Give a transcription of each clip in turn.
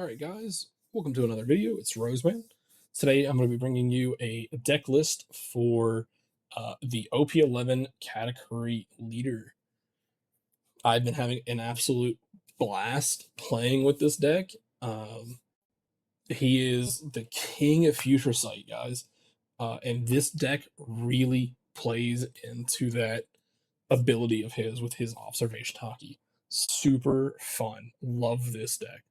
All right, guys, welcome to another video. It's Roseman. Today, I'm going to be bringing you a deck list for the OP11 category leader. I've been having an absolute blast playing with this deck. He is the king of Future Sight, guys, and this deck really plays into that ability of his with his observation hockey. Super fun. Love this deck.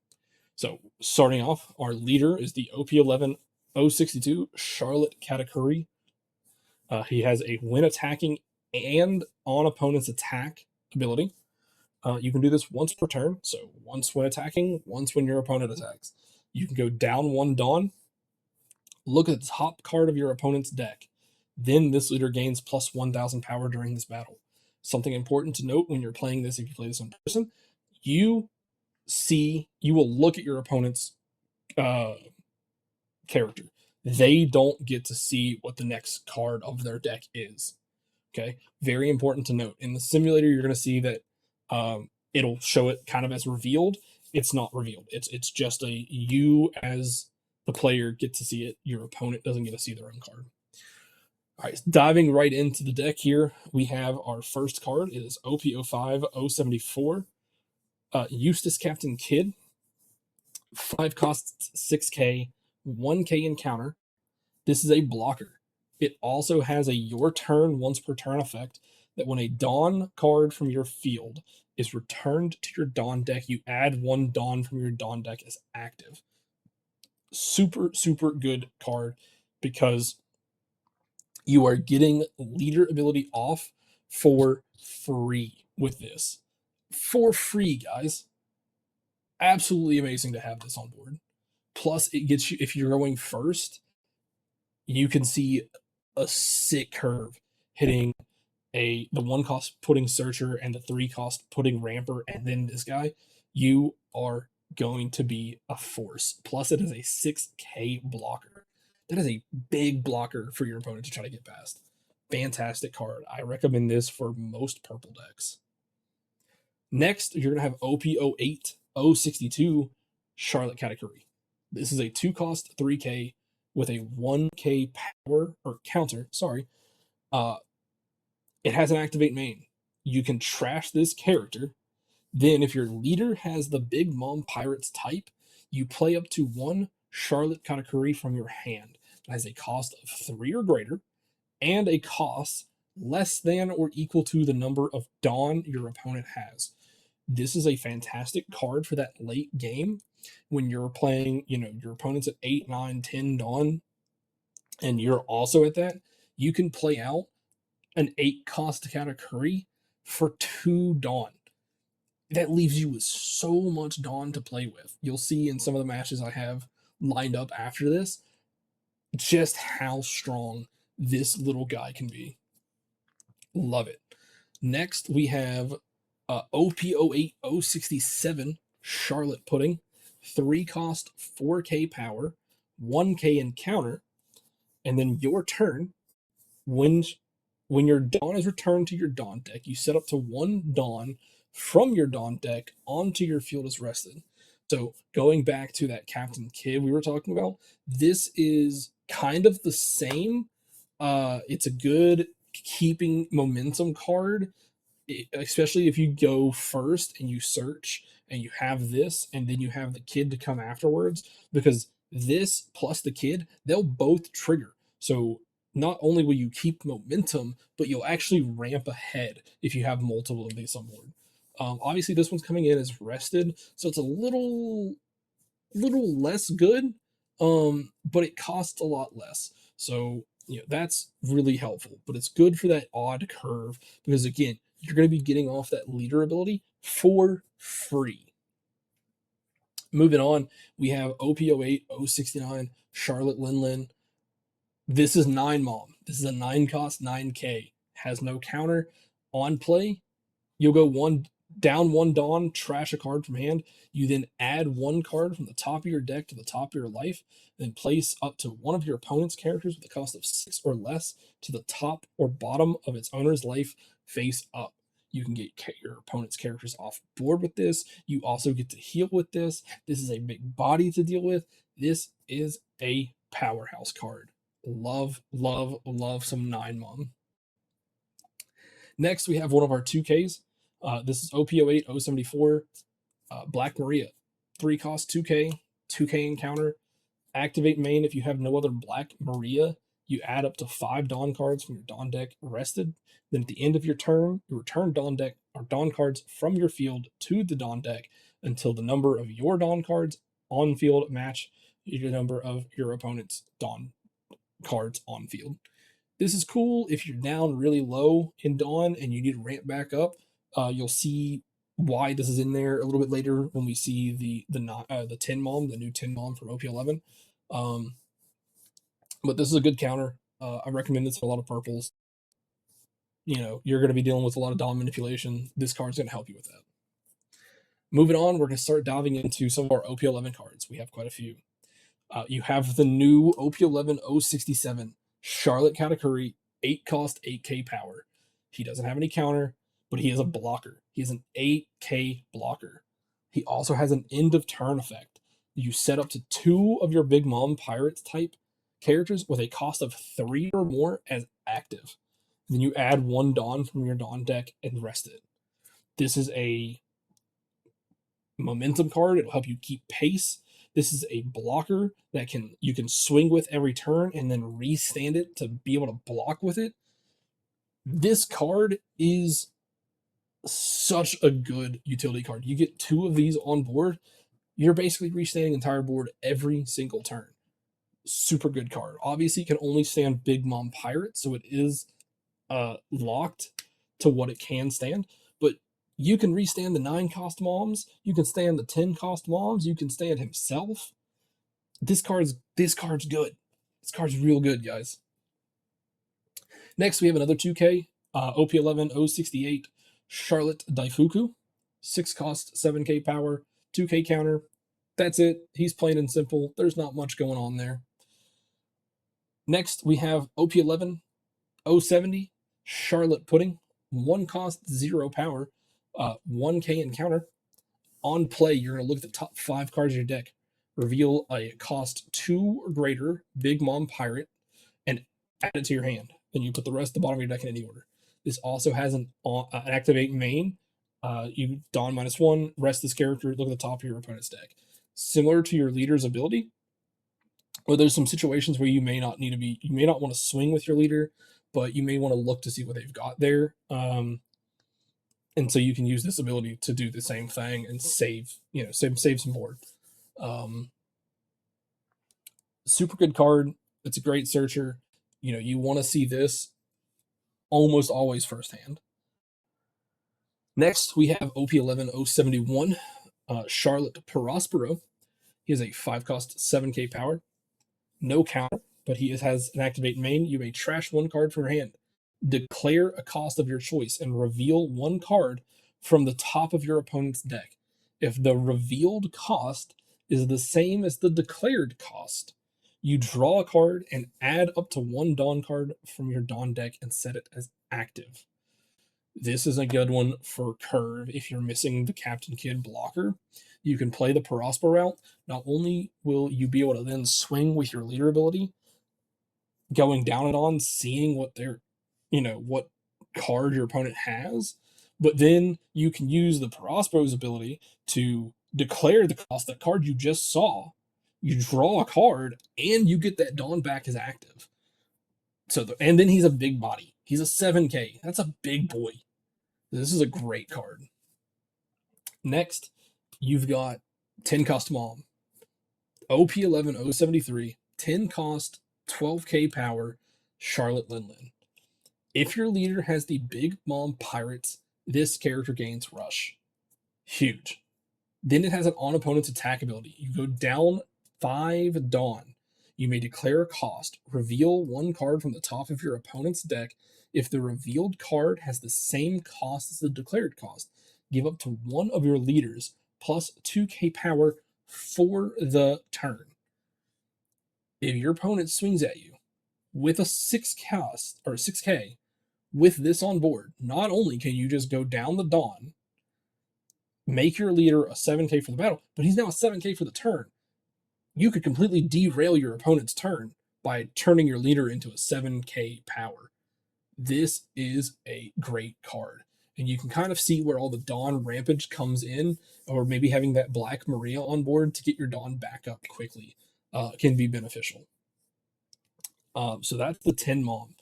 So starting off, our leader is the OP11 062 Charlotte Katakuri. He has a when attacking and on opponent's attack ability. You can do this once per turn. So once when attacking, once when your opponent attacks. You can go down one Dawn, look at the top card of your opponent's deck. Then this leader gains plus 1,000 power during this battle. Something important to note when you're playing this, if you play this in person, you will look at your opponent's uh, character. They don't get to see what the next card of their deck is. Okay, very important to note. In the simulator, you're going to see that it'll show it kind of as revealed. It's not revealed. It's just a you as the player get to see it. Your opponent doesn't get to see their own card. All right, diving right into the deck here, we have our first card. It is OP05 074. Eustace Captain Kidd. 5 costs 6k, 1k encounter. This is a blocker. It also has a your turn once per turn effect that when a Dawn card from your field is returned to your Dawn deck, you add one Dawn from your Dawn deck as active. Super, super good card because you are getting leader ability off for free with this. For free, guys. Absolutely amazing to have this on board. Plus, it gets you, if you're going first, you can see a sick curve hitting the 1 cost putting Searcher and the 3 cost putting Ramper and then this guy. You are going to be a force. Plus, it is a 6k blocker. That is a big blocker for your opponent to try to get past. Fantastic card. I recommend this for most purple decks. Next, you're going to have OP08 062 Charlotte Katakuri. This is a 2 cost 3k with a 1k power or counter. Sorry. It has an activate main. You can trash this character. Then, if your leader has the Big Mom Pirates type, you play up to 1 Charlotte Katakuri from your hand. It has a cost of 3 or greater and a cost less than or equal to the number of Dawn your opponent has. This is a fantastic card for that late game when you're playing, your opponent's at 8, 9, 10 Dawn, and you're also at that. You can play out an 8 cost Katakuri for 2 Dawn. That leaves you with so much Dawn to play with. You'll see in some of the matches I have lined up after this just how strong this little guy can be. Love it. Next, we have OP08 067 Charlotte Pudding. 3 cost 4k power, 1k encounter, and then your turn. When your Dawn is returned to your Dawn deck, you set up to 1 Dawn from your Dawn deck onto your field as rested. So going back to that Captain Kidd we were talking about, this is kind of the same. It's a good keeping momentum card, especially if you go first and you search and you have this and then you have the kid to come afterwards, because this plus the kid, they'll both trigger. So not only will you keep momentum, but you'll actually ramp ahead if you have multiple of these on board. Obviously, this one's coming in as rested, so it's a little less good, but it costs a lot less. So that's really helpful. But it's good for that odd curve because again, you're going to be getting off that leader ability for free. Moving on, we have OP08 069 Charlotte Linlin. This is 9 Mom. This is a 9 cost 9k. Has no counter. On play, you'll go down 1 Dawn, trash a card from hand. You then add 1 card from the top of your deck to the top of your life, then place up to one of your opponent's characters with a cost of 6 or less to the top or bottom of its owner's life face up. You can get your opponent's characters off board with this. You also get to heal with this. This is a big body to deal with. This is a powerhouse card. Love, love, love some 9 Mom. Next, we have one of our 2Ks. This is OP08 074 Black Maria. 3 cost 2K, 2K encounter. Activate main if you have no other Black Maria. You add up to 5 Dawn cards from your Dawn deck rested. Then at the end of your turn, you return Dawn deck or Dawn cards from your field to the Dawn deck until the number of your Dawn cards on field match the number of your opponent's Dawn cards on field. This is cool if you're down really low in Dawn and you need to ramp back up. You'll see why this is in there a little bit later when we see the 10 Mom, the new 10 Mom from OP11. But this is a good counter. I recommend this in a lot of purples. You're going to be dealing with a lot of Dawn manipulation. This card's going to help you with that. Moving on, we're going to start diving into some of our OP11 cards. We have quite a few. You have the new OP11 067 Charlotte Katakuri, 8 cost, 8K power. He doesn't have any counter, but he is a blocker. He is an 8K blocker. He also has an end of turn effect. You set up to 2 of your Big Mom Pirates type characters with a cost of 3 or more as active. Then you add 1 Dawn from your Dawn deck and rest it. This is a momentum card. It'll help you keep pace. This is a blocker that you can swing with every turn and then restand it to be able to block with it. This card is such a good utility card. You get 2 of these on board, you're basically restanding the entire board every single turn. Super good card. Obviously, you can only stand Big Mom Pirates, so it is locked to what it can stand. But you can restand the 9 cost Moms. You can stand the 10 cost Moms. You can stand himself. This card's good. This card's real good, guys. Next, we have another 2K, OP11 068 Charlotte Daifuku. 6 cost, 7K power, 2K counter. That's it. He's plain and simple. There's not much going on there. Next, we have OP11 070 Charlotte Pudding. 1 cost, 0 power, 1K encounter. On play, you're going to look at the top 5 cards of your deck, reveal a cost 2 or greater Big Mom Pirate, and add it to your hand. Then you put the rest at the bottom of your deck in any order. This also has an activate main. You Dawn -1, rest this character, look at the top of your opponent's deck. Similar to your leader's ability, or there's some situations where you may not want to swing with your leader, but you may want to look to see what they've got there. And so you can use this ability to do the same thing and save some board. Super good card. It's a great searcher. You want to see this almost always firsthand. Next, we have OP11 071 Charlotte Prospero. He has a 5 cost, 7K power. No counter, but he has an activate main. You may trash 1 card from your hand. Declare a cost of your choice and reveal 1 card from the top of your opponent's deck. If the revealed cost is the same as the declared cost, you draw a card and add up to 1 Dawn card from your Dawn deck and set it as active. This is a good one for curve if you're missing the Captain Kidd blocker. You can play the Prospero route. Not only will you be able to then swing with your leader ability, going down and on, seeing what what card your opponent has, but then you can use the Prospero's ability to declare the cost that card you just saw. You draw a card and you get that Dawn back as active. And then he's a big body. He's a 7K. That's a big boy. This is a great card. Next, you've got 10 cost Mom. OP11 073, 10 cost, 12K power, Charlotte Linlin. If your leader has the Big Mom Pirates, this character gains Rush. Huge. Then it has an on opponent's attack ability. You go down 5 Dawn. You may declare a cost. Reveal 1 card from the top of your opponent's deck. If the revealed card has the same cost as the declared cost, give up to 1 of your leaders plus 2K power for the turn. If your opponent swings at you with a 6 cost or 6K With this on board, not only can you just go down the Dawn, make your leader a 7k for the battle, but he's now a 7k for the turn. You could completely derail your opponent's turn by turning your leader into a 7k power. This is a great card. And you can kind of see where all the Dawn rampage comes in, or maybe having that Black Maria on board to get your Dawn back up quickly can be beneficial. So that's the 10 Mom.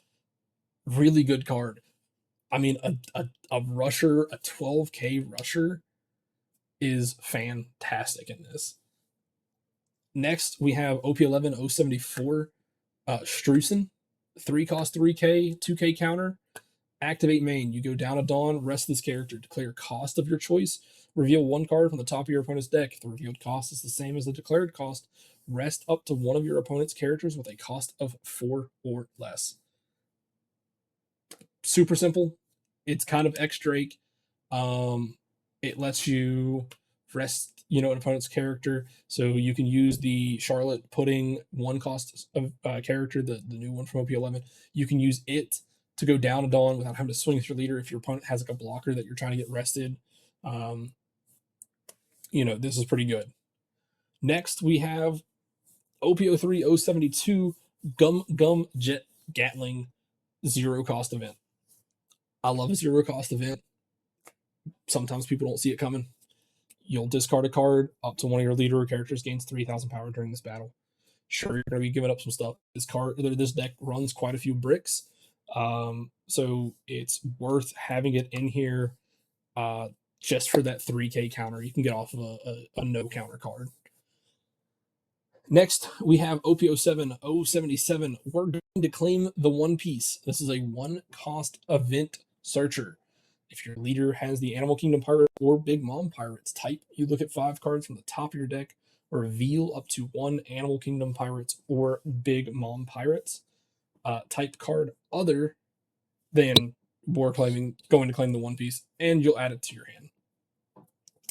Really good card. I mean, a rusher, a 12k rusher is fantastic in this. Next, we have OP11 074 Strusen. 3 cost 3k, 2k counter. Activate main. You go down a Dawn, rest this character, declare cost of your choice, reveal one card from the top of your opponent's deck. If the revealed cost is the same as the declared cost, rest up to one of your opponent's characters with a cost of 4 or less. Super simple. It's kind of X Drake. It lets you rest, an opponent's character, so you can use the Charlotte Pudding one cost of character, the new one from OP11. You can use it to go down a Dawn without having to swing with your leader if your opponent has like a blocker that you're trying to get rested. This is pretty good. Next, we have OP03 072 Gum Jet Gatling 0 cost event. I love a 0 cost event. Sometimes people don't see it coming. You'll discard a card up to one of your leader or characters gains 3,000 power during this battle. Sure, you're going to be giving up some stuff. This deck runs quite a few bricks, so it's worth having it in here just for that 3k counter you can get off of a no counter card. Next, we have OP07 077. We're going to claim the One Piece. This is a 1 cost event searcher. If your leader has the Animal Kingdom Pirate or Big Mom Pirates type, you look at 5 cards from the top of your deck, reveal up to 1 Animal Kingdom Pirates or Big Mom Pirates type card other than going to claim the One Piece, and you'll add it to your hand.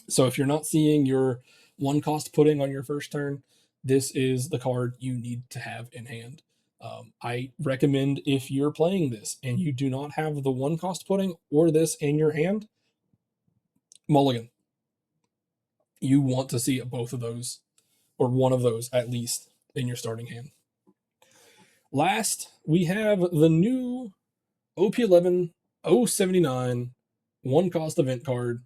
So if you're not seeing your 1 cost pudding on your first turn, this is the card you need to have in hand. I recommend, if you're playing this and you do not have the 1 cost pudding or this in your hand, mulligan. You want to see both of those, or one of those at least, in your starting hand. Last, we have the new OP11 079 1 cost event card.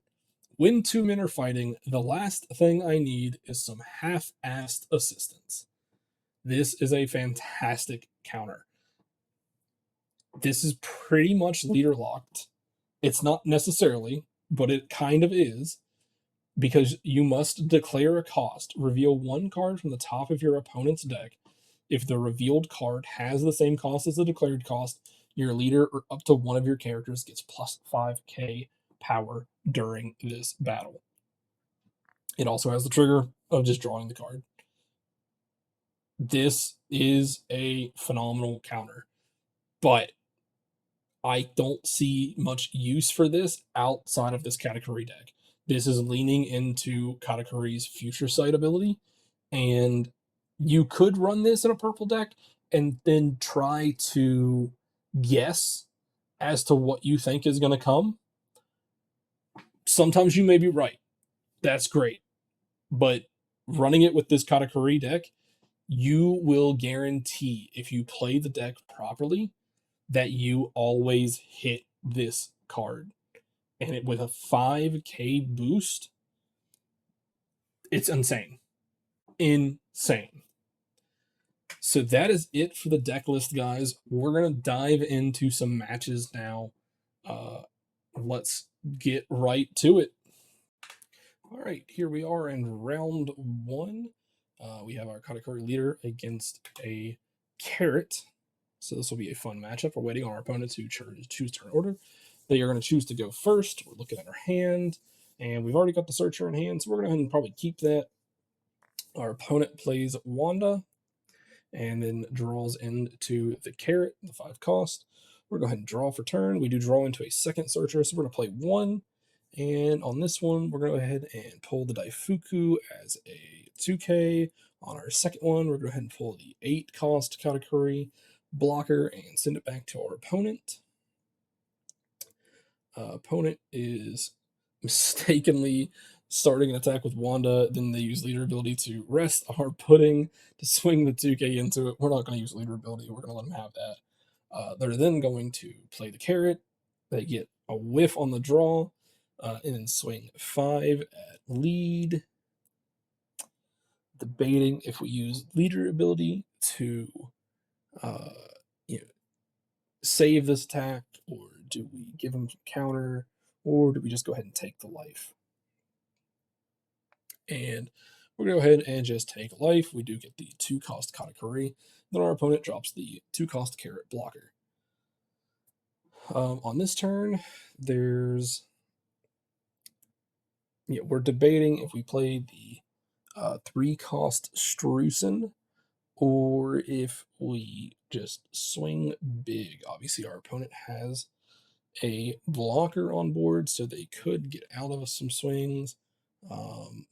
When 2 men are fighting, the last thing I need is some half-assed assistance. This is a fantastic counter. This is pretty much leader locked. It's not necessarily, but it kind of is, because you must declare a cost, reveal 1 card from the top of your opponent's deck. If the revealed card has the same cost as the declared cost, your leader or up to one of your characters gets plus 5k power during this battle. It also has the trigger of just drawing the card. This is a phenomenal counter, but I don't see much use for this outside of this Katakuri deck. This is leaning into Katakuri's Future Sight ability, and you could run this in a purple deck and then try to guess as to what you think is going to come. Sometimes you may be right. That's great. But running it with this Katakuri deck, you will guarantee, if you play the deck properly, that you always hit this card. And with a 5k boost, it's insane. Insane. So that is it for the deck list, guys. We're going to dive into some matches now. Let's get right to it. All right, here we are in round 1. We have our Katakuri leader against a Carrot. So this will be a fun matchup. We're waiting on our opponent to choose turn order. They are going to choose to go first. We're looking at our hand, and we've already got the searcher in hand, so we're going to go ahead and probably keep that. Our opponent plays Wanda and then draws into the Carrot, the 5 cost. We're going to go ahead and draw for turn. We do draw into a second searcher, so we're going to play 1. And on this one, we're going to go ahead and pull the Daifuku as a 2k. On our second one, we're going to go ahead and pull the 8 cost Katakuri blocker and send it back to our opponent. Opponent is mistakenly starting an attack with Wanda, then they use leader ability to rest our pudding to swing the 2K into it. We're not going to use leader ability. We're going to let them have that. They're then going to play the carrot. They get a whiff on the draw, and then swing 5 at lead. Debating if we use leader ability to uh, you know, save this attack, or do we give him some counter, or do we just go ahead and take the life? And we're going to go ahead and just take life. We do get the 2-cost Katakuri. Then our opponent drops the 2-cost carrot blocker. On this turn, there's we're debating if we play the 3-cost Strusen, or if we just swing big. Obviously, our opponent has a blocker on board, so they could get out of some swings.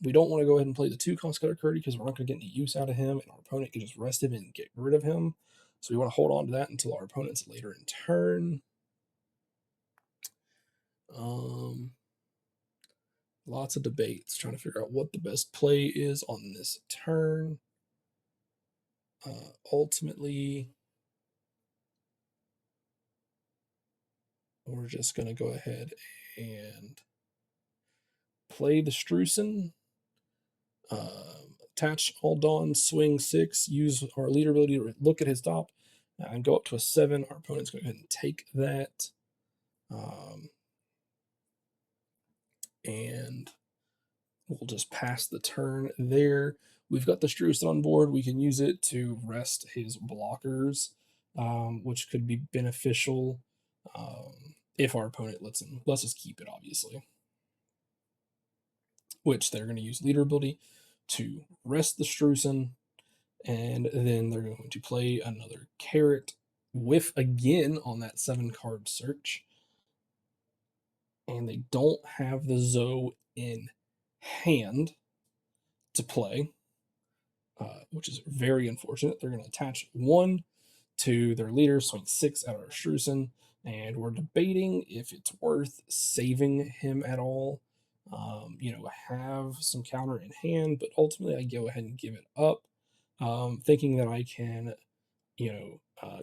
We don't want to go ahead and play the 2-cost Cutter Curdy because we're not going to get any use out of him, and our opponent can just rest him and get rid of him. So we want to hold on to that until our opponent's later in turn. Lots of debates trying to figure out what the best play is on this turn. Ultimately, we're just going to go ahead and play the Strusen. Attach all Dawn, swing 6, use our leader ability to look at his top, and go up to a 7. Our opponent's going to go ahead and take that. And we'll just pass the turn there. We've got the Strusen on board. We can use it to rest his blockers, which could be beneficial if our opponent lets us keep it, obviously. Which they're going to use leader ability to rest the Strusen, and then they're going to play another carrot whiff again on that 7-card search. And they don't have the Zoe in hand to play, which is very unfortunate. They're going to attach 1 to their leader, swing 6 at our Strusen, and we're debating if it's worth saving him at all. Have some counter in hand, but ultimately I go ahead and give it up, thinking that I can,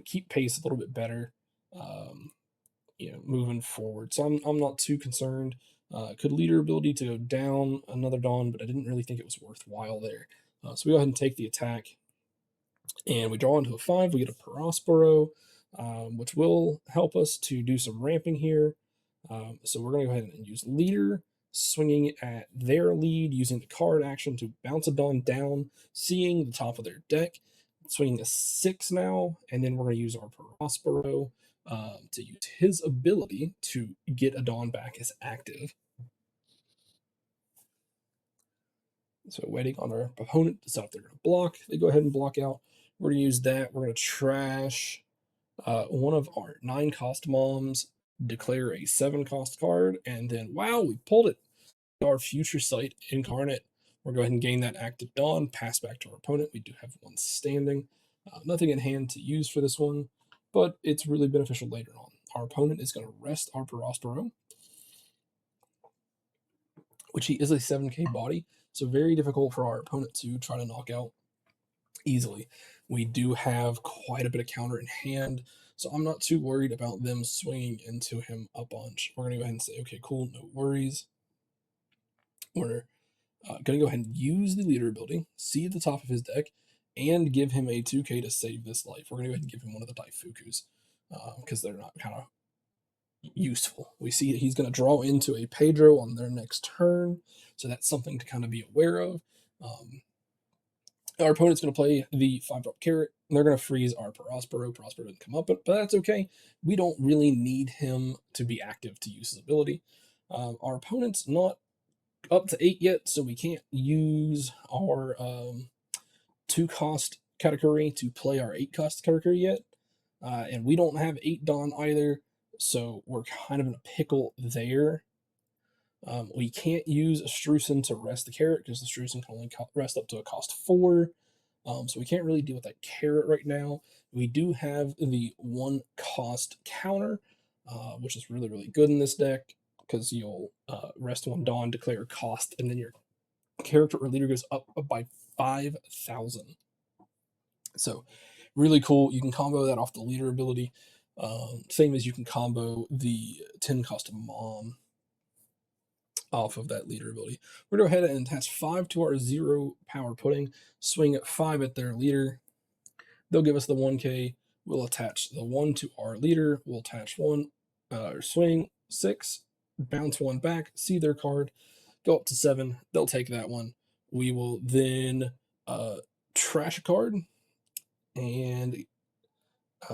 keep pace a little bit better, moving forward. So I'm not too concerned. Could leader ability to go down another Dawn, but I didn't really think it was worthwhile there. So we go ahead and take the attack, and we draw into a 5. We get a Prospero, which will help us to do some ramping here. So we're going to go ahead and use leader, swinging at their lead, using the card action to bounce a Dawn down, seeing the top of their deck, swinging a 6 now, and then we're going to use our Prospero to use his ability to get a Dawn back as active. So waiting on our opponent to decide if they're going to block. They go ahead and block out. We're going to use that. We're going to trash one of our 9-cost moms, declare a 7-cost card, and then, wow, we pulled it. Our Future Sight Incarnate. We'll go ahead and gain that active Dawn, pass back to our opponent. We do have 1 standing. Nothing in hand to use for this one, but it's really beneficial later on. Our opponent is going to rest our Prospero, which he is a 7K body, so very difficult for our opponent to try to knock out easily. We do have quite a bit of counter in hand, so I'm not too worried about them swinging into him a bunch. We're going to go ahead and say, okay, cool, no worries. We're going to go ahead and use the leader ability, see the top of his deck, and give him a 2K to save this life. We're going to go ahead and give him one of the Daifukus because they're not kind of useful. We see that he's going to draw into a Pedro on their next turn, so that's something to kind of be aware of. Our opponent's going to play the 5-drop carrot, and they're going to freeze our Prospero. Prospero doesn't come up, but that's okay. We don't really need him to be active to use his ability. Our opponent's not up to 8 yet, so we can't use our 2-cost category to play our 8-cost category yet. And we don't have 8 Dawn either, so we're kind of in a pickle there. We can't use a Strusen to rest the carrot because the Strusen can only rest up to a cost 4. So we can't really deal with that carrot right now. We do have the 1-cost counter, which is really, really good in this deck because you'll rest 1 Dawn, declare a cost, and then your character or leader goes up by 5,000. So, really cool. You can combo that off the leader ability, same as you can combo the 10 cost Mom off of that leader ability. We're going to go ahead and attach 5 to our 0 power pudding, swing at 5 at their leader. They'll give us the 1K. We'll attach the 1 to our leader. We'll attach 1, or swing 6, bounce 1 back, see their card, go up to 7. They'll take that one. We will then trash a card and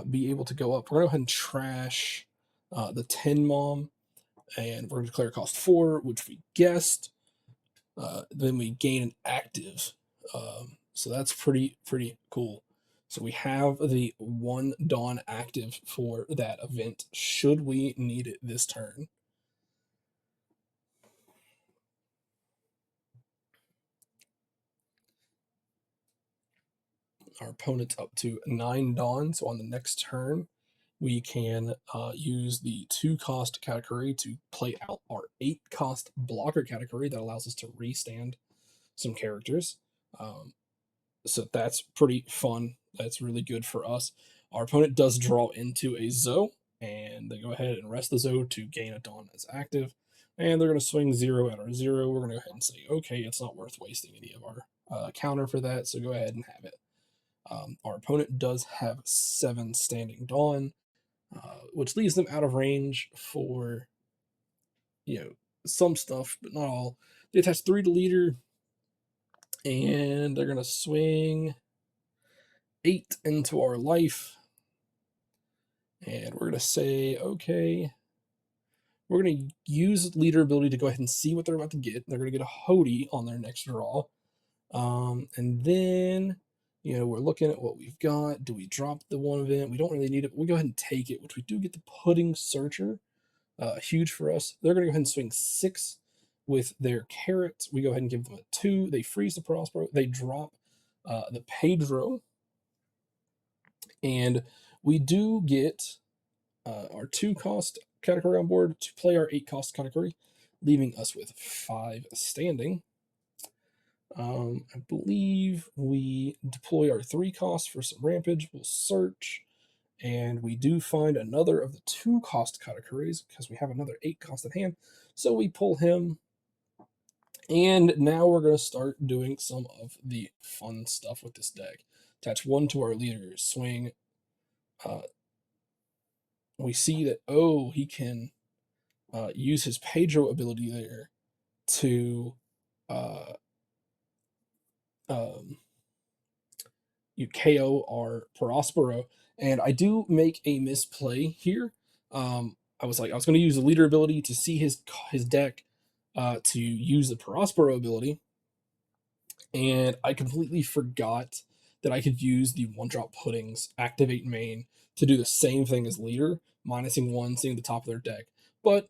be able to go up. We're going to go ahead and trash the 10 Mom, and we're going to declare cost 4, which we guessed. Then we gain an active. So that's pretty cool. So we have the 1 Dawn active for that event, should we need it this turn. Our opponent's up to 9 Dawn, so on the next turn, we can use the 2 cost category to play out our 8 cost blocker category that allows us to restand some characters. So that's pretty fun. That's really good for us. Our opponent does draw into a Zoe, and they go ahead and rest the Zoe to gain a Dawn as active. And they're going to swing 0 at our 0. We're going to go ahead and say, okay, it's not worth wasting any of our counter for that, so go ahead and have it. Our opponent does have 7 standing Dawn, which leaves them out of range for, some stuff, but not all. They attach 3 to leader, and they're going to swing 8 into our life. And we're going to say, okay, we're going to use leader ability to go ahead and see what they're about to get. They're going to get a Hody on their next draw. And then, we're looking at what we've got. Do we drop the 1 event? We don't really need it. We go ahead and take it, which we do get the Pudding Searcher. Huge for us. They're going to go ahead and swing 6 with their carrots. We go ahead and give them a 2. They freeze the Prospero. They drop the Pedro. And we do get our 2 cost category on board to play our 8 cost category, leaving us with 5 standing. I believe we deploy our 3 costs for some rampage. We'll search, and we do find another of the 2 cost categories because we have another 8 cost at hand. So we pull him, and now we're going to start doing some of the fun stuff with this deck. Attach 1 to our leader, swing. We see that, he can use his Pedro ability there to you KO our Prospero. And I do make a misplay here. I was going to use the leader ability to see his deck to use the Prospero ability, and I completely forgot that I could use the 1-drop Puddings activate main to do the same thing as leader, minusing 1, seeing the top of their deck. But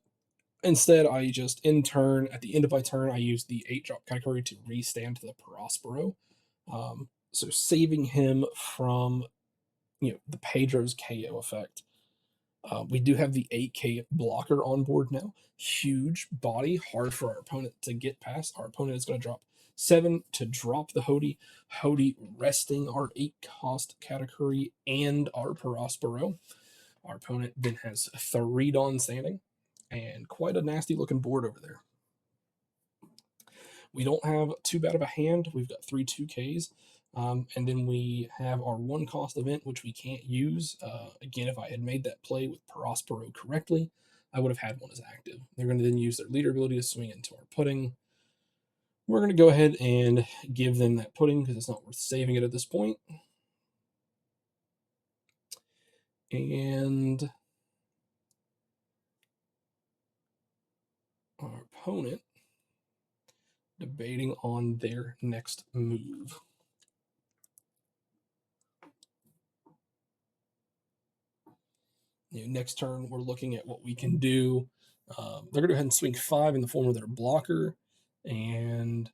instead, I just, at the end of my turn, I use the 8-drop category to restand to the Prospero. So saving him from, the Pedro's KO effect. We do have the 8K blocker on board now. Huge body, hard for our opponent to get past. Our opponent is going to drop 7 to drop the Hody. Hody resting our 8 cost category and our Prospero. Our opponent then has 3 Dawn standing, and quite a nasty looking board over there. We don't have too bad of a hand. We've got 3 2Ks. And then we have our 1 cost event, which we can't use. Again, if I had made that play with Prospero correctly, I would have had 1 as active. They're going to then use their leader ability to swing into our Pudding. We're going to go ahead and give them that Pudding because it's not worth saving it at this point. And our opponent debating on their next move. Next turn, we're looking at what we can do. They're going to go ahead and swing 5 in the form of their blocker, and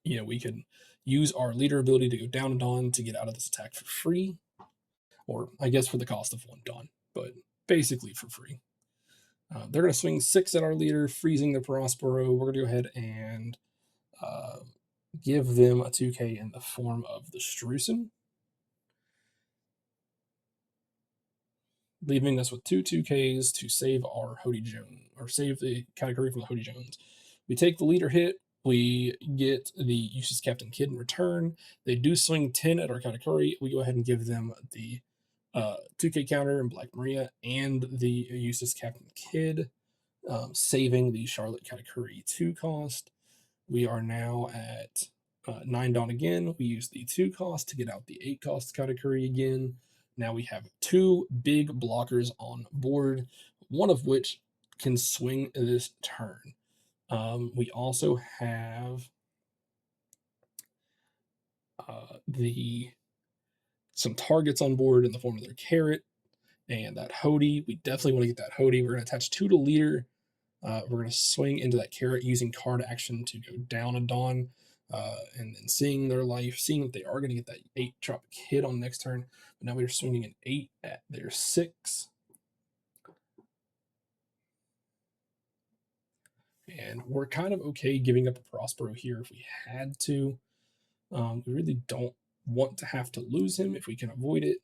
we can use our leader ability to go down a Dawn to get out of this attack for free, or I guess for the cost of 1 Dawn. but basically for free. They're going to swing 6 at our leader, freezing the Prospero. We're going to go ahead and uh, give them a 2K in the form of the Strusen, leaving us with 2 2Ks to save our Hody Jones, or save the category from the Hody Jones. We take the leader hit. We get the Eustace Captain Kid in return. They do swing 10 at our category. We go ahead and give them the 2K counter in Black Maria and the Eustace Captain Kid, saving the Charlotte Katakuri 2 cost. We are now at 9 Dawn again. We use the 2 cost to get out the 8 cost Katakuri again. Now we have 2 big blockers on board, one of which can swing this turn. We also have the some targets on board in the form of their carrot and that Hody. We definitely want to get that Hody. We're going to attach 2 to leader. We're going to swing into that carrot using card action to go down a Dawn, and then seeing their life, seeing that they are going to get that 8 drop hit on next turn. But now we're swinging an 8 at their 6. And we're kind of okay giving up a Prospero here if we had to. We really don't want to have to lose him if we can avoid it.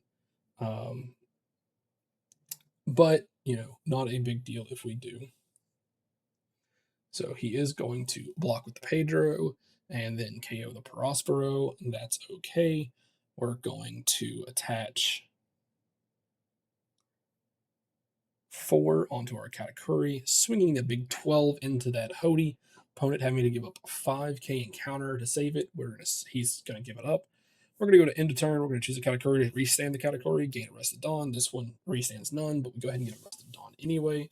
But, not a big deal if we do. So he is going to block with the Pedro and then KO the Prospero, and that's okay. We're going to attach 4 onto our Katakuri, swinging the big 12 into that Hody. Opponent having to give up 5K encounter to save it. He's going to give it up. We're going to go to end of turn. We're going to choose a Katakuri to restand the Katakuri, gain Arrested Dawn. This one restands none, but we go ahead and get Arrested Dawn anyway.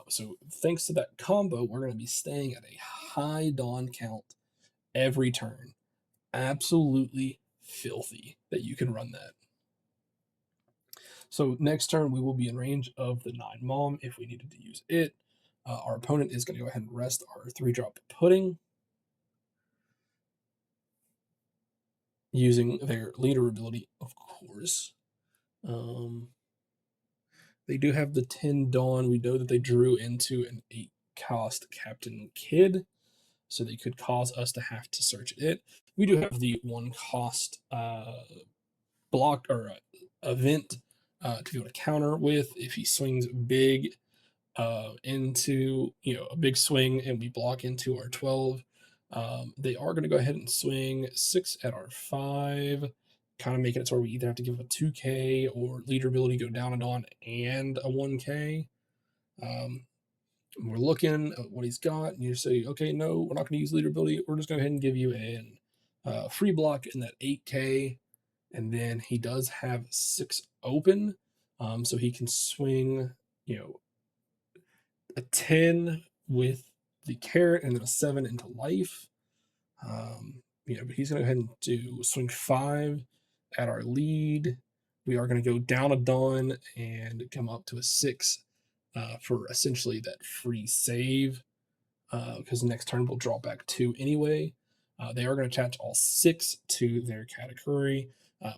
So thanks to that combo, we're going to be staying at a high Dawn count every turn. Absolutely filthy that you can run that. So next turn, we will be in range of the 9 Mom if we needed to use it. Our opponent is going to go ahead and rest our 3-drop Pudding, using their leader ability, of course. They do have the 10 Dawn. We know that they drew into an 8 cost Captain Kid, so they could cause us to have to search it. We do have the 1 cost block or event to be able to counter with if he swings big into a big swing and we block into our 12. They are going to go ahead and swing 6 at our 5, kind of making it so we either have to give a 2K or leader ability go down and on and a 1K. We're looking at what he's got, and you say, okay, no, we're not going to use leader ability. We're just going to go ahead and give you a free block in that 8K. And then he does have 6 open, so he can swing, a 10 with the carrot and then a 7 into life. But he's going to go ahead and do swing 5 at our lead. We are going to go down a Dawn and come up to a 6 for essentially that free save, because next turn we'll draw back 2 anyway. They are going to attach all 6 to their category.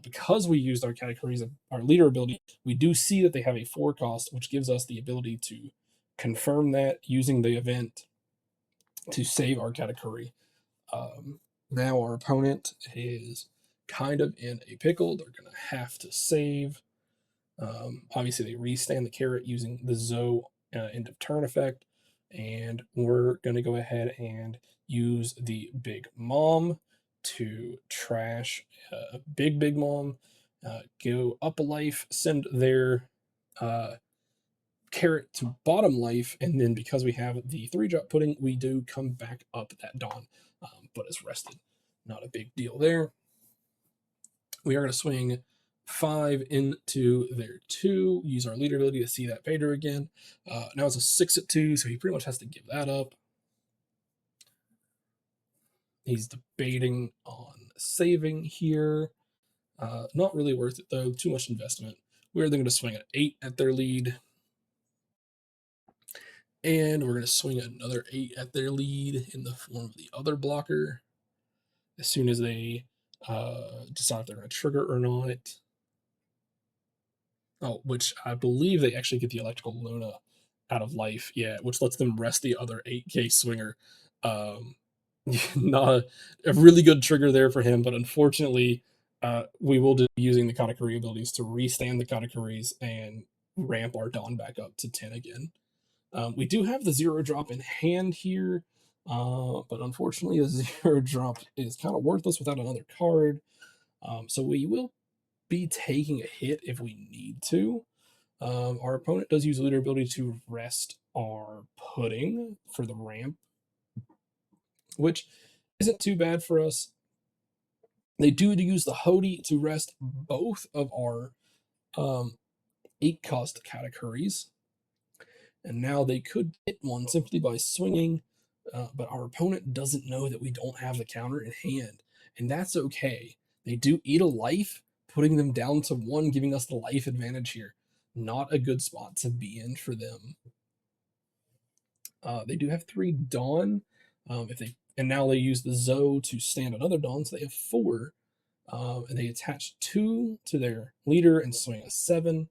Because we used our categories of our leader ability, we do see that they have a 4 cost, which gives us the ability to confirm that using the event to save our category. Now our opponent is kind of in a pickle. They're going to have to save. Obviously, they restand the carrot using the Zoe end of turn effect. And we're going to go ahead and use the Big Mom to trash Big Mom, go up a life, send their carrot to bottom life, and then because we have the 3-drop Pudding, we do come back up that Dawn, but it's rested. Not a big deal there. We are going to swing 5 into their 2, use our leader ability to see that Vader again. Now it's a 6 at 2, so he pretty much has to give that up. He's debating on saving here. Not really worth it, though. Too much investment. We're then going to swing an 8 at their lead. And we're going to swing another 8 at their lead in the form of the other blocker as soon as they decide if they're going to trigger or not. Oh, which I believe they actually get the Electrical Luna out of life, yeah, which lets them rest the other 8K swinger. Um, not a really good trigger there for him, but unfortunately, we will be using the Katakuri abilities to restand the Katakuris and ramp our Dawn back up to 10 again. We do have the zero drop in hand here, but unfortunately, the zero drop is kind of worthless without another card. So we will be taking a hit if we need to. Our opponent does use leader ability to rest our pudding for the ramp, which isn't too bad for us. They do use the Hody to rest both of our 8 cost Katakuris, and now they could hit one simply by swinging, but our opponent doesn't know that we don't have the counter in hand, and that's okay. They do eat a life, putting them down to 1, giving us the life advantage here. Not a good spot to be in for them. They do have 3 Dawn. If they and now they use the Zoe to stand another Dawn, so they have 4. And they attach 2 to their leader and swing a 7.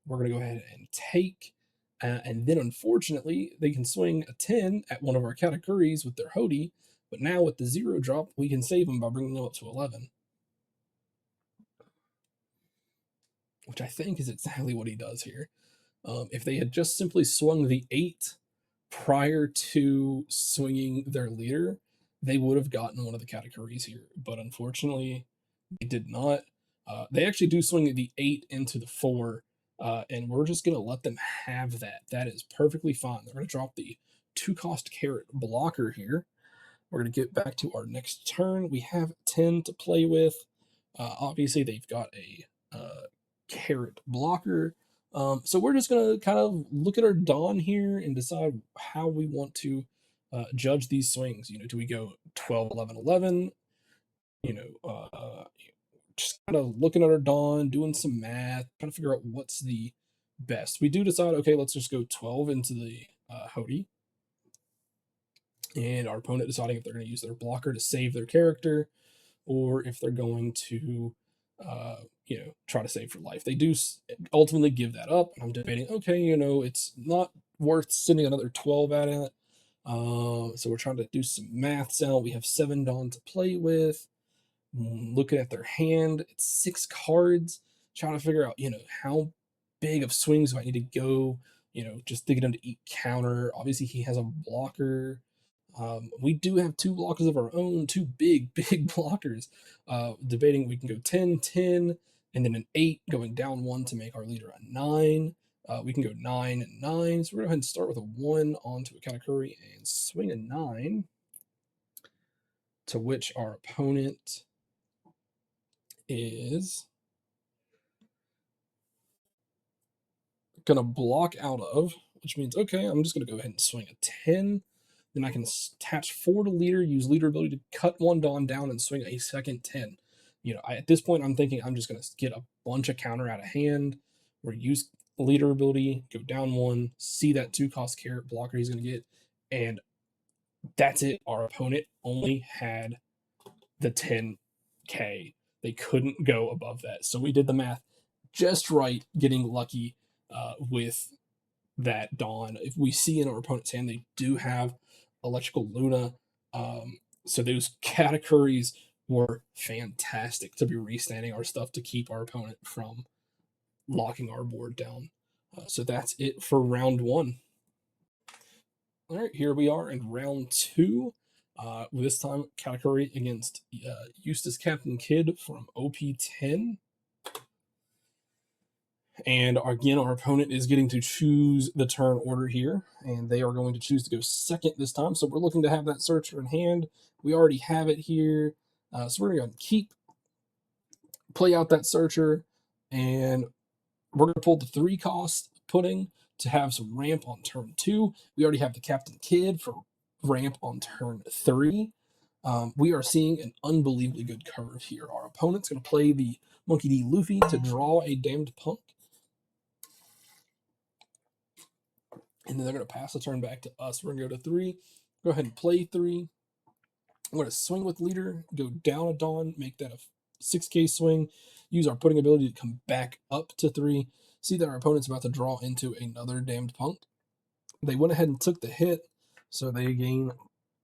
We're going to go ahead and take. And then, unfortunately, they can swing a 10 at one of our Katakuris with their Hody. But now, with the zero drop, we can save them by bringing them up to 11. Which I think is exactly what he does here. If they had just simply swung the 8 prior to swinging their leader, they would have gotten one of the Katakuris here. But unfortunately, they did not. They actually do swing the 8 into the 4, and we're just going to let them have that. That is perfectly fine. They're going to drop the 2 cost carrot blocker here. We're going to get back to our next turn. We have 10 to play with. Obviously, they've got a carrot blocker. So we're just going to kind of look at our Dawn here and decide how we want to judge these swings. Do we go 12, 11, 11? Just kind of looking at our Dawn, doing some math, trying to figure out what's the best. We do decide, okay, let's just go 12 into the Hody. And our opponent deciding if they're going to use their blocker to save their character or if they're going to, try to save for life. They do ultimately give that up. And I'm debating, okay, it's not worth sending another 12 at it. So we're trying to do some maths out. We have 7 Dawn to play with. Looking at their hand, it's 6 cards. Trying to figure out, how big of swings do I need to go? Just to get him to eat counter. Obviously, he has a blocker. We do have 2 blockers of our own, 2 big, big blockers. Debating we can go 10, 10, and then an 8 going down 1 to make our leader a 9. We can go 9 and 9. So we're going to go ahead and start with a 1 onto a Katakuri and swing a 9. To which our opponent is going to block out of, which means, okay, I'm just going to go ahead and swing a 10. Then I can attach 4 to leader, use leader ability to cut 1 Dawn down and swing a second 10. At this point, I'm thinking I'm just going to get a bunch of counter out of hand or use leader ability, go down 1, see that 2-cost carrot blocker he's going to get, and that's it. Our opponent only had the 10K. They couldn't go above that. So we did the math just right, getting lucky with that Dawn. If we see in our opponent's hand, they do have Electrical Luna. So those Katakuris were fantastic to be restanding our stuff to keep our opponent from locking our board down. So that's it for round 1. All right, here we are in round 2. This time, Katakuri against Eustace Captain Kidd from OP10. And again, our opponent is getting to choose the turn order here, and they are going to choose to go second this time. So we're looking to have that searcher in hand. We already have it here. So we're going to play out that searcher, and we're going to pull the 3-cost pudding to have some ramp on turn 2. We already have the Captain Kidd for ramp on turn 3. We are seeing an unbelievably good curve here. Our opponent's going to play the Monkey D. Luffy to draw a Damned Punk. And then they're going to pass the turn back to us. We're going to go to 3. Go ahead and play 3. I'm going to swing with leader, go down a Dawn, make that a 6K swing. Use our pudding ability to come back up to 3. see that our opponent's about to draw into another damned punk. They went ahead and took the hit, so they gain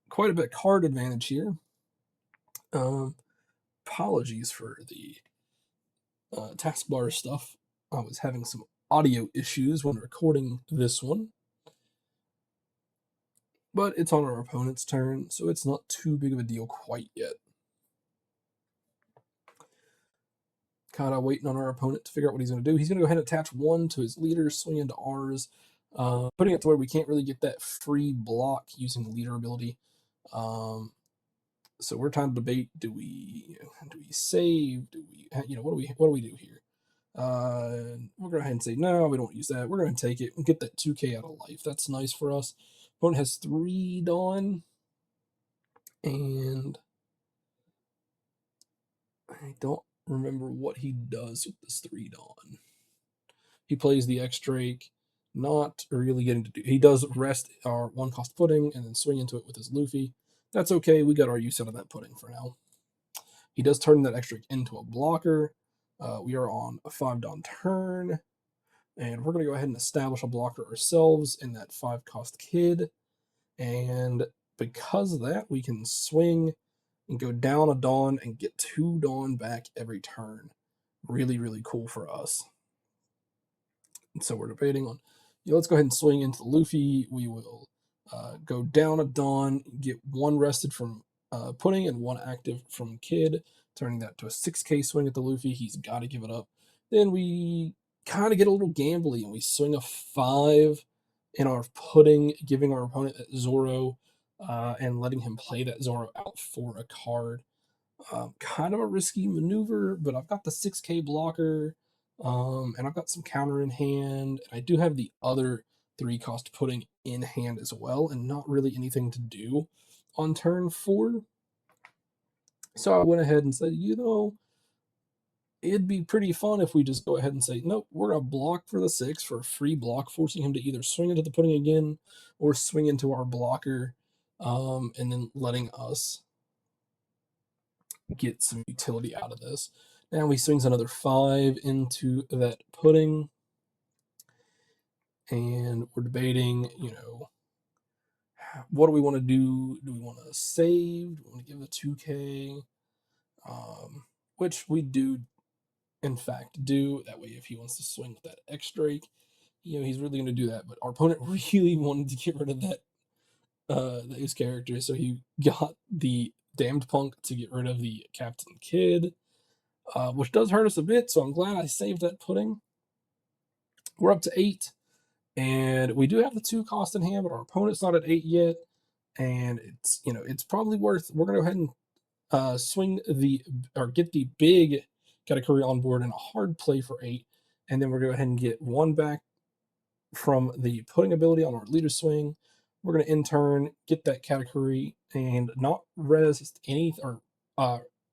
quite a bit of card advantage here. Apologies for the taskbar stuff. I was having some audio issues when recording this one. But it's on our opponent's turn, so it's not too big of a deal quite yet. Kind of waiting on our opponent to figure out what he's going to do. He's going to go ahead and attach 1 to his leader, swing into ours, putting it to where we can't really get that free block using the leader ability. So we're trying to debate: do we save? Do we what do we do here? We're going to go ahead and say no, we don't use that. We're going to take it and get that 2K out of life. That's nice for us. Opponent has 3 Dawn, and I don't remember what he does with this 3 Dawn. He plays the X-Drake, not really getting to do. He does rest our 1-cost pudding and then swing into it with his Luffy. That's okay. We got our use out of that pudding for now. He does turn that X-Drake into a blocker. We are on a 5 Dawn turn, and we're going to go ahead and establish a blocker ourselves in that 5-cost kid. And because of that, we can swing and go down a Dawn and get 2 Dawn back every turn. Really, really cool for us. And so we're debating on, let's go ahead and swing into the Luffy. We will go down a Dawn, get 1 rested from pudding and 1 active from Kid, turning that to a 6K swing at the Luffy. He's got to give it up. Then we kind of get a little gambly and we swing a 5 in our pudding, giving our opponent that Zoro and letting him play that Zoro out for a card. Kind of a risky maneuver, but I've got the 6K blocker, and I've got some counter in hand, and I do have the other 3-cost pudding in hand as well, and not really anything to do on turn 4. So I went ahead and said, it'd be pretty fun if we just go ahead and say, nope, we're going to block for the 6 for a free block, forcing him to either swing into the pudding again or swing into our blocker, and then letting us get some utility out of this. Now he swings another 5 into that pudding, and we're debating, what do we want to do? Do we want to save? Do we want to give a 2K? Which we do, in fact, do. That way, if he wants to swing with that X-Drake, he's really going to do that. But our opponent really wanted to get rid of that his character, so he got the Damned Punk to get rid of the Captain Kid, which does hurt us a bit, so I'm glad I saved that pudding. We're up to 8, and we do have the 2 cost in hand, but our opponent's not at 8 yet, and it's probably worth. We're gonna go ahead and swing get the big category on board in a hard play for 8, and then we're gonna go ahead and get 1 back from the pudding ability on our leader swing. We're going to in turn get that category and not resist any or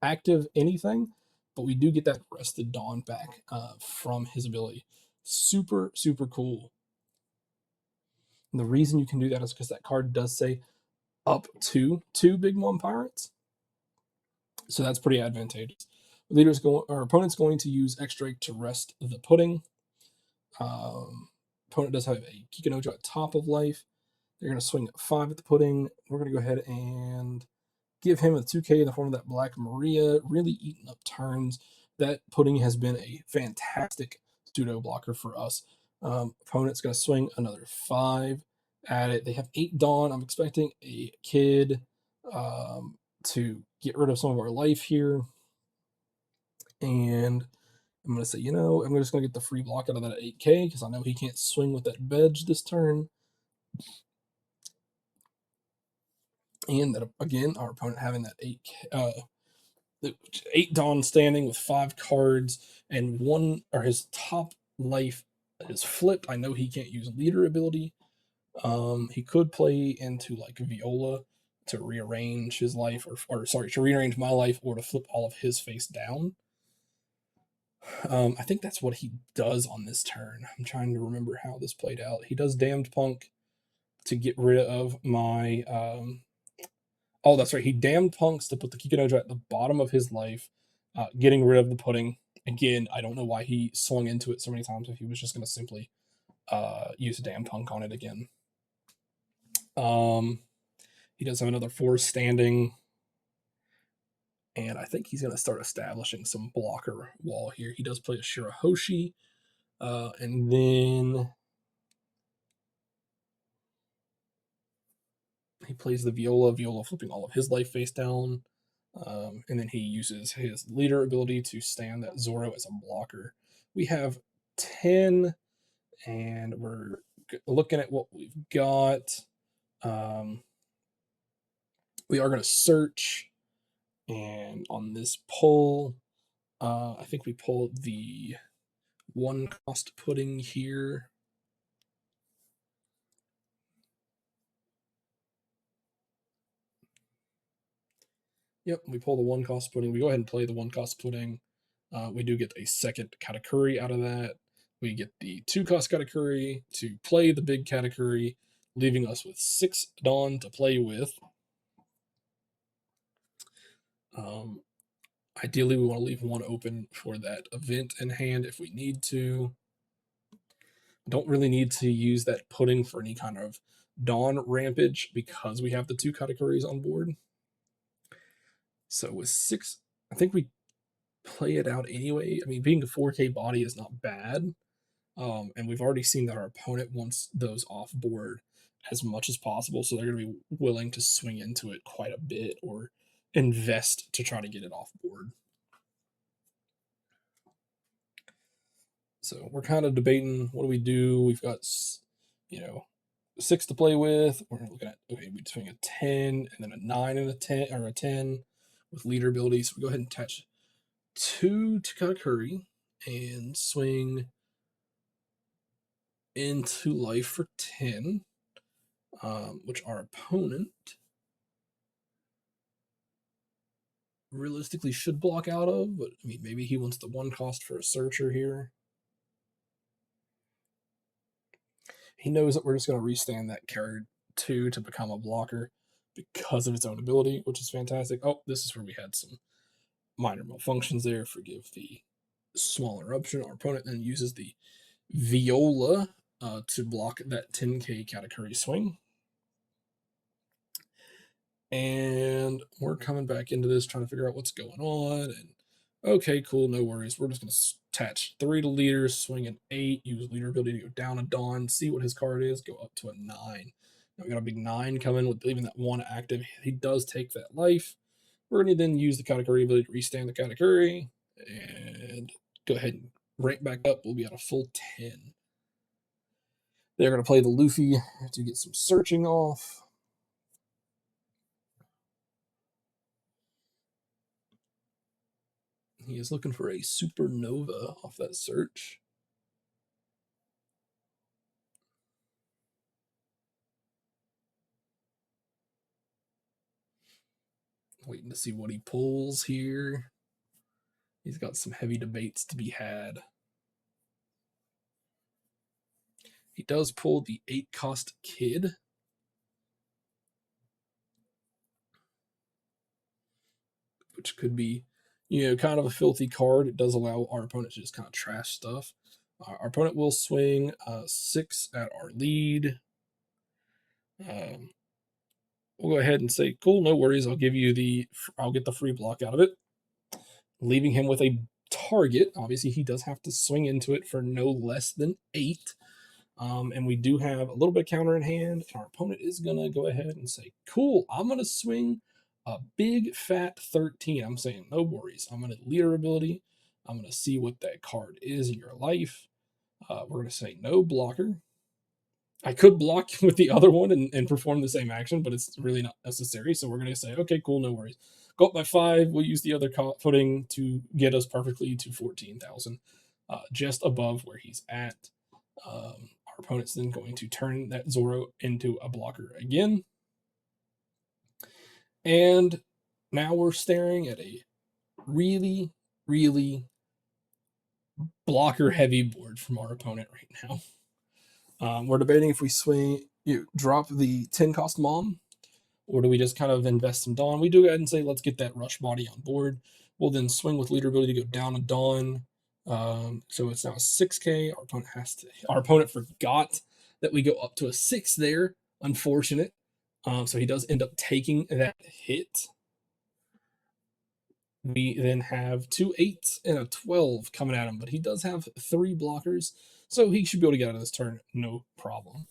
active anything, but we do get that rested Dawn back from his ability. Super, super cool. And the reason you can do that is because that card does say up to 2 Big Mom Pirates. So that's pretty advantageous. Our opponent's going to use X-Drake to rest the pudding. Opponent does have a Kikanojo at top of life. They're going to swing 5 at the pudding. We're going to go ahead and give him a 2K in the form of that Black Maria, really eating up turns. That pudding has been a fantastic pseudo blocker for us. Opponent's going to swing another 5 at it. They have 8 Dawn. I'm expecting a Kid to get rid of some of our life here. And I'm going to say, I'm just going to get the free block out of that 8K because I know he can't swing with that Bedge this turn. And that, again, our opponent having that 8 Dawn standing with 5 cards and 1, or his top life is flipped. I know he can't use leader ability. He could play into like Viola to rearrange his life, to rearrange my life, or to flip all of his face down. I think that's what he does on this turn. I'm trying to remember how this played out. He does Damned Punk to get rid of my oh, that's right. He Damned Punks to put the Kikanojo at the bottom of his life, getting rid of the pudding. Again, I don't know why he swung into it so many times if he was just going to simply use a damn punk on it again. Um, he does have another 4 standing. And I think he's going to start establishing some blocker wall here. He does play a Shirahoshi. And then he plays the Viola flipping all of his life face down. And then he uses his leader ability to stand that Zoro as a blocker. We have 10, and we're looking at what we've got. We are going to search, and on this pull, I think we pulled the 1 cost pudding here. Yep, we pull the 1 cost pudding. We go ahead and play the 1 cost pudding. We do get a second katakuri out of that. We get the 2 cost katakuri to play the big katakuri, leaving us with 6 Dawn to play with. Ideally, we want to leave 1 open for that event in hand if we need to. Don't really need to use that pudding for any kind of Dawn rampage because we have the 2 katakuris on board. So with 6, I think we play it out anyway. I mean, being a 4K body is not bad. And we've already seen that our opponent wants those off board as much as possible. So they're going to be willing to swing into it quite a bit or invest to try to get it off board. So we're kind of debating, what do we do? We've got, 6 to play with. We're looking at, okay, we swing a 10 and then a 9 and a 10, or a 10 with leader abilities. So we go ahead and attach 2 to Katakuri and swing into life for 10, which our opponent realistically should block out of, but I mean, maybe he wants the 1 cost for a searcher here. He knows that we're just going to restand that card 2 to become a blocker because of its own ability, which is fantastic. Oh, this is where we had some minor malfunctions there. Forgive the small interruption. Our opponent then uses the Viola to block that 10k Katakuri swing. And we're coming back into this, trying to figure out what's going on. And okay, cool, no worries. We're just going to attach 3 to leaders, swing an 8, use leader ability to go down a Dawn, see what his card is, go up to a 9. Now we got a big 9 coming with leaving that 1 active. He does take that life. We're going to then use the Katakuri ability to restand the Katakuri and go ahead and rank back up. We'll be at a full 10. They're going to play the Luffy to get some searching off. He is looking for a supernova off that search. Waiting to see what he pulls here. He's got some heavy debates to be had. He does pull the 8 cost kid. Which could be, kind of a filthy card. It does allow our opponent to just kind of trash stuff. Our opponent will swing 6 at our lead. We'll go ahead and say, cool, no worries. I'll get the free block out of it, leaving him with a target. Obviously, he does have to swing into it for no less than 8. And we do have a little bit of counter in hand. And our opponent is going to go ahead and say, cool, I'm going to swing a big fat 13. I'm saying, no worries. I'm going to leader ability. I'm going to see what that card is in your life. We're going to say no blocker. I could block with the other one and perform the same action, but it's really not necessary. So we're going to say, okay, cool, no worries. Go up by 5. We'll use the other footing to get us perfectly to 14,000, just above where he's at. Our opponent's then going to turn that Zoro into a blocker again. And now we're staring at a really, really blocker heavy board from our opponent right now. We're debating if we drop the 10 cost mom, or do we just kind of invest some Dawn? We do go ahead and say, let's get that rush body on board. We'll then swing with leader ability to go down a Dawn. So it's now a 6K. Our opponent forgot that we go up to a 6 there. Unfortunate. So he does end up taking that hit. We then have 2 8s and a 12 coming at him, but he does have 3 blockers, so he should be able to get out of this turn no problem.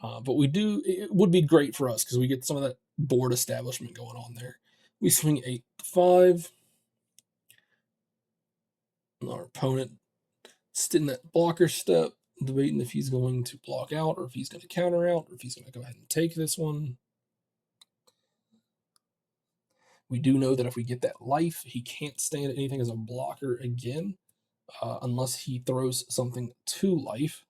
But it would be great for us because we get some of that board establishment going on there. We swing 8 5. Our opponent sitting that blocker step, debating if he's going to block out or if he's going to counter out or if he's going to go ahead and take this one. We do know that if we get that life, he can't stand anything as a blocker again, unless he throws something to life,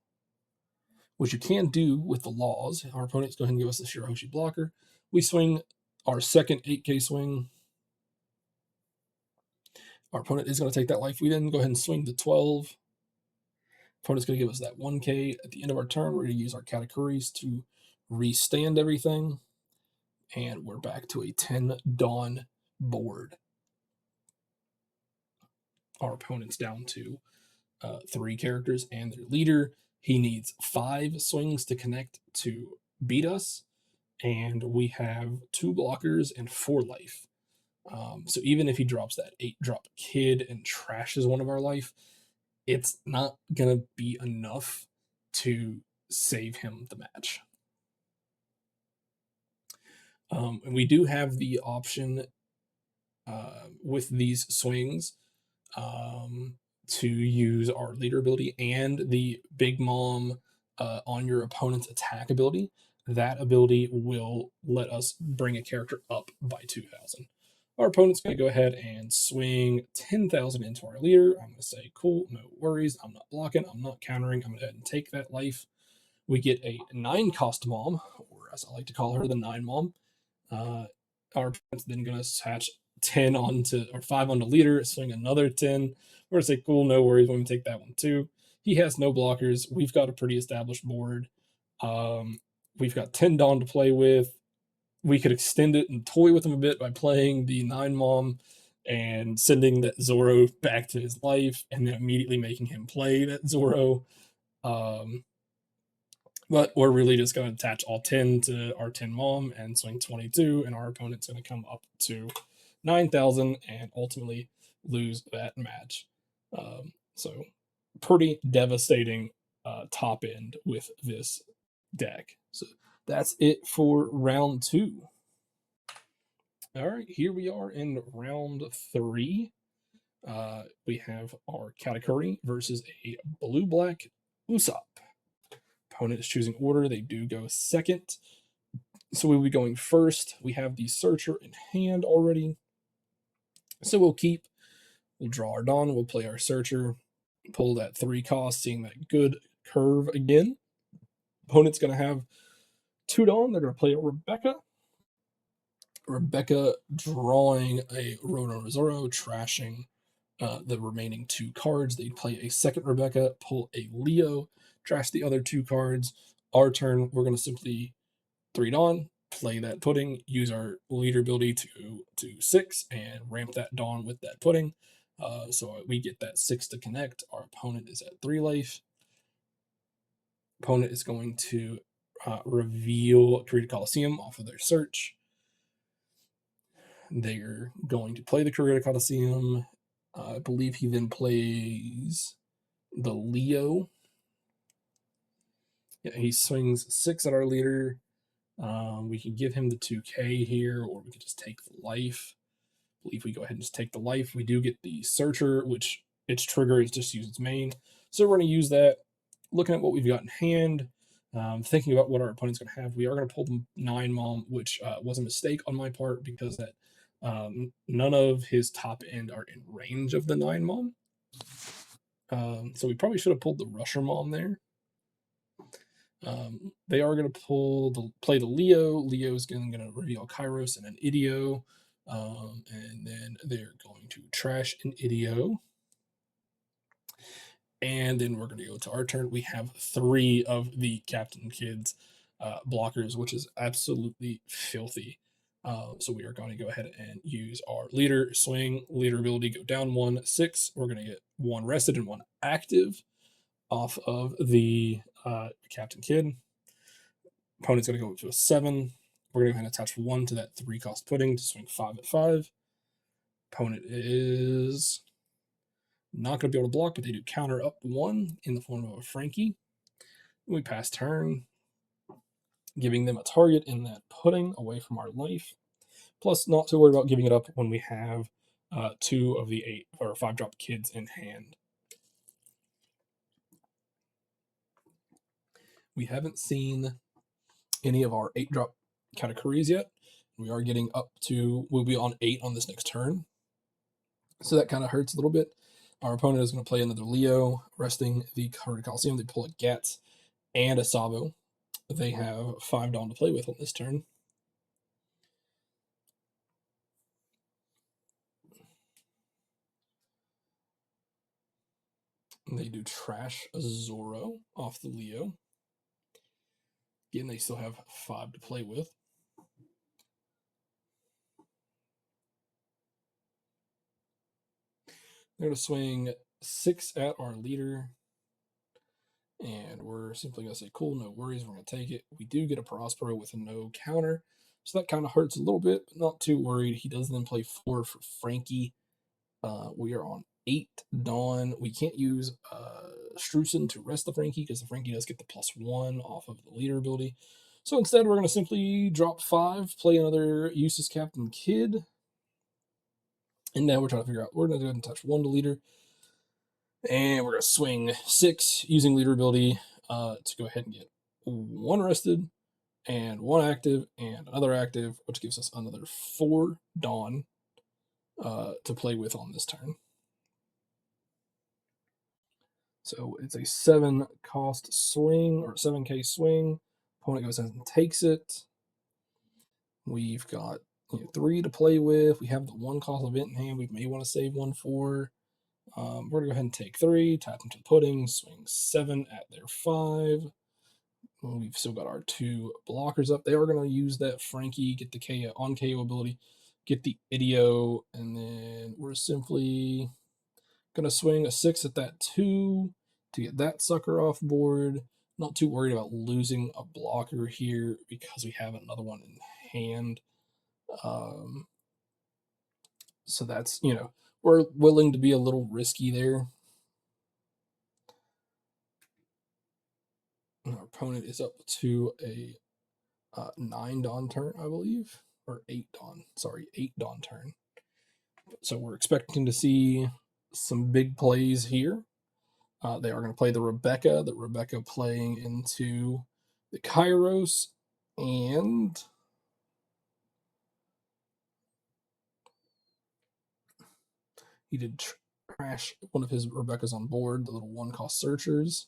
which you can do with the laws. Our opponent's go ahead and give us the Shirahoshi blocker. We swing our second 8K swing. Our opponent is going to take that life. We then go ahead and swing the 12. Opponent's going to give us that 1K. At the end of our turn, we're going to use our Katakuris to restand everything. And we're back to a 10 Dawn board. Our opponent's down to 3 characters and their leader. He needs 5 swings to connect to beat us. And we have 2 blockers and 4 life. So even if he drops that 8-drop kid and trashes one of our life, it's not going to be enough to save him the match. And we do have the option with these swings to use our leader ability and the Big Mom on your opponent's attack ability. That ability will let us bring a character up by 2,000. Our opponent's going to go ahead and swing 10,000 into our leader. I'm going to say, cool, no worries. I'm not blocking. I'm not countering. I'm going to go ahead and take that life. We get a 9-cost mom, or as I like to call her, the 9 mom. Our opponent's then going to attach 10 onto, or 5 onto leader, swing another 10. We're going to say, cool, no worries. We're going to take that one too. He has no blockers. We've got a pretty established board. We've got 10 Dawn to play with. We could extend it and toy with him a bit by playing the 9 mom and sending that Zoro back to his life and then immediately making him play that Zoro. But we're really just going to attach all 10 to our 10 mom and swing 22, and our opponent's going to come up to 9,000 and ultimately lose that match. So pretty devastating top end with this deck. So that's it for round 2. All right, here we are in round 3. We have our Katakuri versus a blue-black Usopp. Opponent is choosing order. They do go second. So we'll be going first. We have the Searcher in hand already. So we'll draw our Dawn, we'll play our Searcher, pull that 3 cost, seeing that good curve again. Opponent's going to have 2 Dawn. They're going to play a Rebecca. Rebecca drawing a Rono Zoro, trashing the remaining 2 cards. They play a second Rebecca, pull a Leo, trash the other 2 cards. Our turn, we're going to simply 3 Dawn, play that pudding, use our leader ability to 6, and ramp that Dawn with that pudding. So we get that 6 to connect. Our opponent is at 3 life. Opponent is going to reveal Creative Coliseum off of their search. They're going to play the Creative Coliseum. I believe he then plays the Leo. Yeah, he swings 6 at our leader. We can give him the 2K here, or we can just take the life. I believe we go ahead and just take the life. We do get the Searcher, which its trigger is just use its main. So we're going to use that. Looking at what we've got in hand, thinking about what our opponent's going to have, we are going to pull the 9 mom, which was a mistake on my part because that none of his top end are in range of the 9 mom. So we probably should have pulled the Rusher mom there. They are going to play the Leo. Leo's going to reveal Kairos and an Idio. And then they're going to trash an Idio. And then we're going to go to our turn. We have 3 of the Captain Kids blockers, which is absolutely filthy. So we are going to go ahead and use our leader swing, leader ability, go down 1, 6. We're going to get 1 rested and 1 active off of the Captain Kid. Opponent's going to go up to a 7. We're going to go ahead and attach 1 to that 3 cost pudding to swing 5 at 5. Opponent is not going to be able to block, but they do counter up 1 in the form of a Frankie. We pass turn, giving them a target in that pudding away from our life. Plus, not to worry about giving it up when we have 2 of the 8 or 5 drop kids in hand. We haven't seen any of our 8 drop categories yet. We are getting up to, we'll be on 8 on this next turn. So that kind of hurts a little bit. Our opponent is going to play another Leo, resting the Covered Coliseum. They pull a Gats and a Savo. They have 5 Dawn to play with on this turn. And they do trash a Zoro off the Leo. Again, they still have 5 to play with. They're going to swing 6 at our leader. And we're simply going to say, cool, no worries, we're going to take it. We do get a Prospero with a no counter. So that kind of hurts a little bit, but not too worried. He does then play 4 for Frankie. We are on 8 Dawn. We can't use Strusen to rest the Frankie because the Frankie does get the +1 off of the leader ability. So instead, we're going to simply drop 5, play another Eustace Captain Kid. And now we're trying to figure out, we're going to go ahead and touch 1 to leader. And we're going to swing 6 using leader ability to go ahead and get 1 rested and 1 active and another active, which gives us another 4 Dawn to play with on this turn. So it's a 7 cost swing or 7k swing. Opponent goes in and takes it. We've got 3 to play with. We have the 1 cost event in hand. We may want to save 1 for. We're going to go ahead and take 3, tap them to the pudding, swing 7 at their 5. We've still got our 2 blockers up. They are going to use that Frankie, get the KO on KO ability, get the Idio, and then we're simply going to swing a 6 at that 2 to get that sucker off board. Not too worried about losing a blocker here because we have another one in hand. So that's, we're willing to be a little risky there. Our opponent is up to a 9 Dawn turn, I believe, or 8 Dawn. Sorry, 8 Dawn turn. So we're expecting to see some big plays here. They are going to play the Rebecca playing into the Kairos, and he did trash one of his Rebecca's on board, the little 1 cost searchers.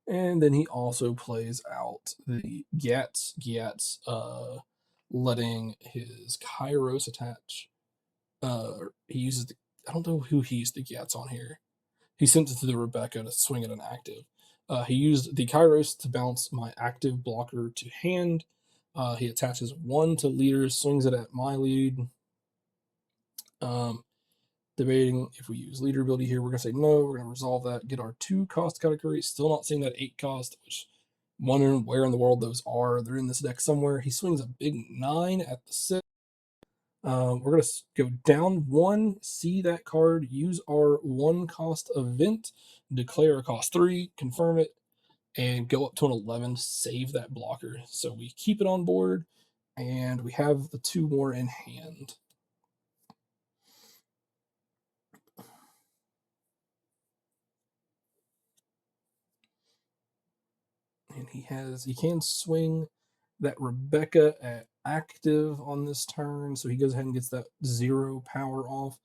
And then he also plays out the Gats, letting his Kairos attach. He uses the, I don't know who he used the Gats on here. He sent it to the Rebecca to swing at an active. He used the Kairos to bounce my active blocker to hand. He attaches 1 to leader, swings it at my lead. Debating if we use leader ability here. We're going to say no. We're going to resolve that. Get our 2 cost category. Still not seeing that 8 cost, which wondering where in the world those are. They're in this deck somewhere. He swings a big 9 at the 6. We're going to go down 1, see that card, use our 1 cost event, declare a cost 3, confirm it, and go up to an 11, save that blocker. So we keep it on board, and we have the 2 more in hand. And he can swing that Rebecca at active on this turn, so he goes ahead and gets that 0 power off.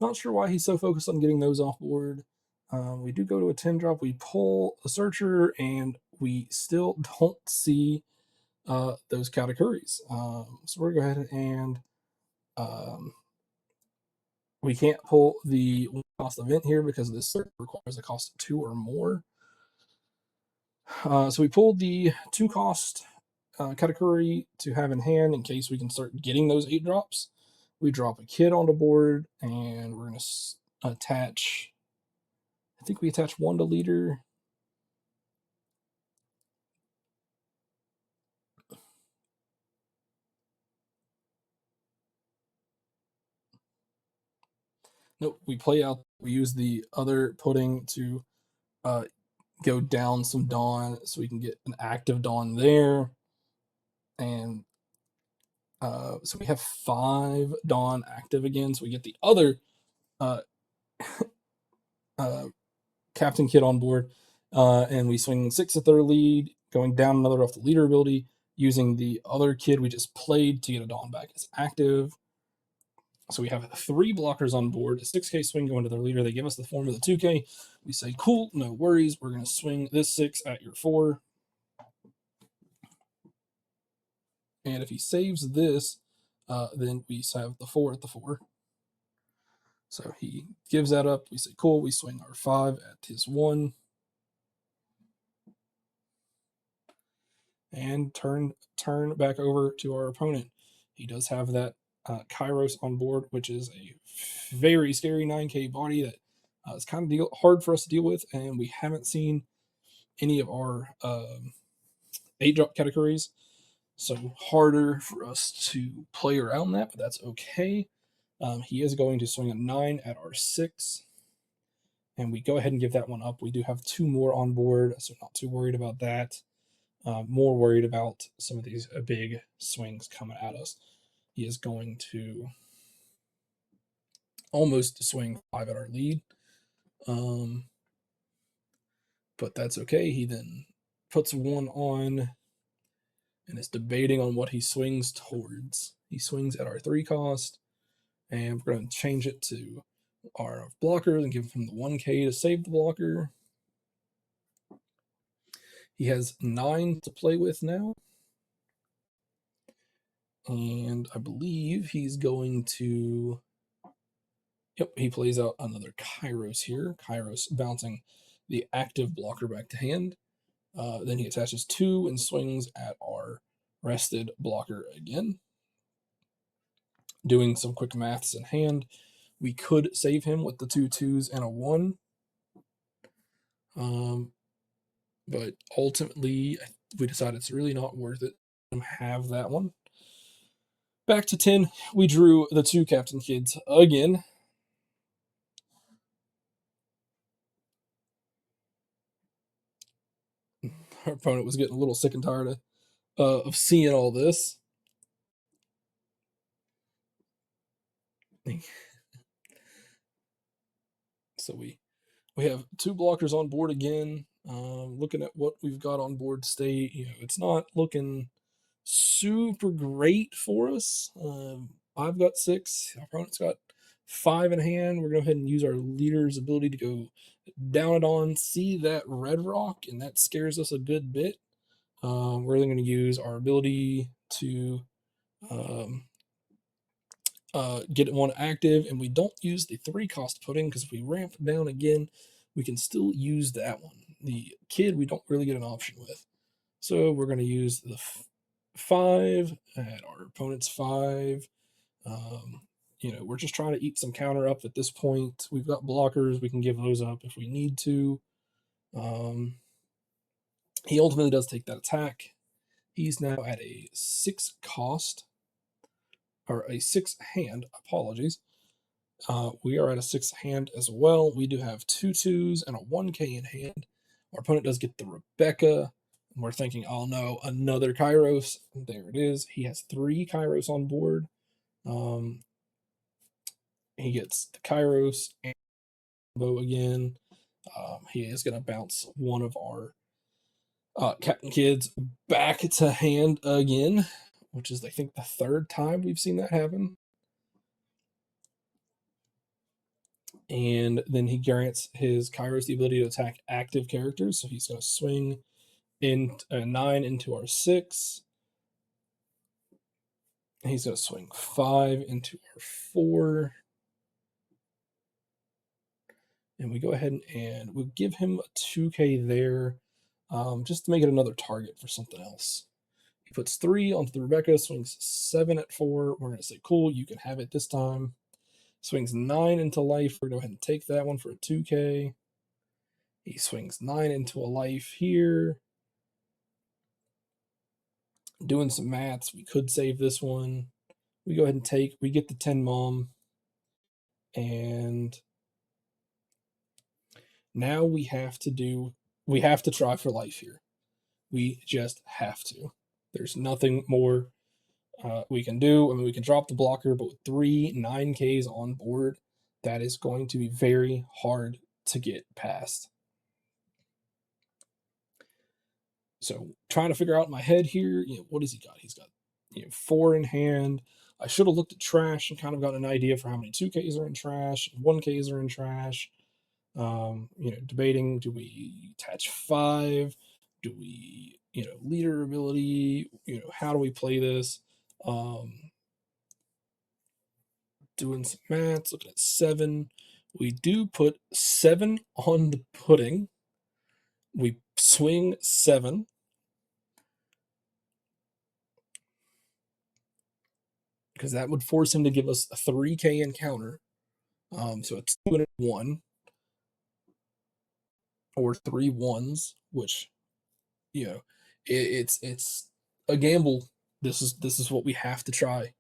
Not sure why he's so focused on getting those off board. We do go to a 10 drop. We pull a searcher, and we still don't see those categories. So we're going to go ahead and we can't pull the cost event here because this search requires a cost of 2 or more. So we pulled the 2 cost category to have in hand in case we can start getting those 8 drops. We drop a kid on the board, and we're going to attach. I think we attach 1 to leader. Nope, we play out. We use the other pudding to uh, go down some Dawn so we can get an active Dawn there. And so we have 5 Dawn active again. So we get the other uh, uh, Captain Kid on board. And we swing 6 at their lead, going down another off the leader ability, using the other kid we just played to get a Dawn back as active. So we have 3 blockers on board, a 6K swing going to their leader. They give us the form of the 2K. We say, cool, no worries. We're going to swing this 6 at your 4. And if he saves this, then we have the 4 at the 4. So he gives that up. We say, cool. We swing our 5 at his 1. And turn back over to our opponent. He does have that Kairos on board, which is a very scary 9K body that is kind of hard for us to deal with, and we haven't seen any of our 8-drop categories, so harder for us to play around that, but that's okay. He is going to swing a 9 at our 6, and we go ahead and give that one up. We do have 2 more on board, so not too worried about that. More worried about some of these big swings coming at us. He is going to almost swing 5 at our lead. But that's okay. He then puts 1 on and is debating on what he swings towards. He swings at our 3 cost, and we're going to change it to our blockers and give him the 1K to save the blocker. He has 9 to play with now. And I believe he's going to. Yep, he plays out another Kairos here. Kairos bouncing the active blocker back to hand. Then he attaches 2 and swings at our rested blocker again. Doing some quick maths in hand, we could save him with the 2 2s and a 1. But ultimately, we decided it's really not worth it to have that one. Back to 10, we drew the 2 Captain Kids again. Our opponent was getting a little sick and tired of seeing all this. So we have 2 blockers on board again. Looking at what we've got on board state, it's not looking super great for us. I've got 6. Our opponent's got 5 in hand. We're going to go ahead and use our leader's ability to go down it on, see that red rock, and that scares us a good bit. We're then going to use our ability to um, get 1 active, and we don't use the 3 cost pudding because if we ramp down again, we can still use that one. The kid, we don't really get an option with. So we're going to use the 5 at our opponent's 5. We're just trying to eat some counter up at this point. We've got blockers. We can give those up if we need to. He ultimately does take that attack. He's now at a 6 cost, or a 6 hand, apologies. We are at a 6 hand as well. We do have 2 2s and a 1K in hand. Our opponent does get the Rebecca. And we're thinking, oh no, another Kairos. There it is. He has 3 Kairos on board. He gets the Kairos and bow again. He is going to bounce one of our Captain Kids back to hand again, which is, I think, the 3rd time we've seen that happen. And then he grants his Kairos the ability to attack active characters. So he's going to swing in 9 into our 6. He's going to swing 5 into our 4. And we go ahead and we'll give him a 2K there. just to make it another target for something else. He puts 3 onto the Rebecca, swings 7 at 4. We're going to say, cool, you can have it this time. Swings 9 into life. We're going to go ahead and take that one for a 2K. He swings 9 into a life here. Doing some maths, we could save this one. We go ahead and take, we get the 10 mom. And now we have to try for life here. We just have to. There's nothing more we can do. I mean, we can drop the blocker, but with 3 9Ks on board, that is going to be very hard to get past. So trying to figure out in my head here, what has he got? He's got 4 in hand. I should have looked at trash and kind of got an idea for how many 2Ks are in trash and 1Ks are in trash. Debating, do we attach 5? Do we, leader ability? How do we play this? Doing some maths, looking at 7. We do put 7 on the pudding. We swing 7. Because that would force him to give us a 3K encounter. So a 2 and a 1. Or 3 1s, which, it's a gamble. This is what we have to try.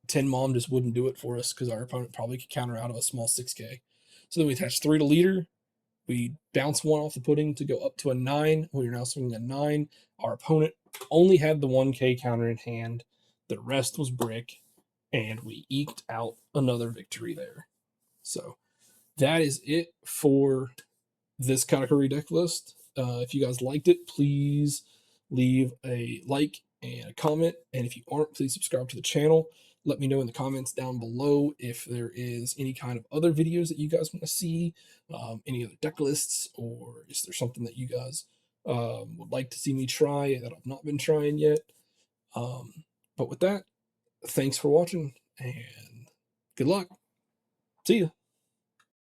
10 mom just wouldn't do it for us because our opponent probably could counter out of a small 6K. So then we attach 3 to leader. We bounce 1 off the pudding to go up to a 9. We are now swinging a 9. Our opponent only had the 1K counter in hand. The rest was brick, and we eked out another victory there. So that is it for this Katakuri deck list. If you guys liked it, please leave a like and a comment. And if you aren't, please subscribe to the channel. Let me know in the comments down below if there is any kind of other videos that you guys want to see, any other deck lists, or is there something that you guys would like to see me try that I've not been trying yet. But with that, thanks for watching and good luck. See ya.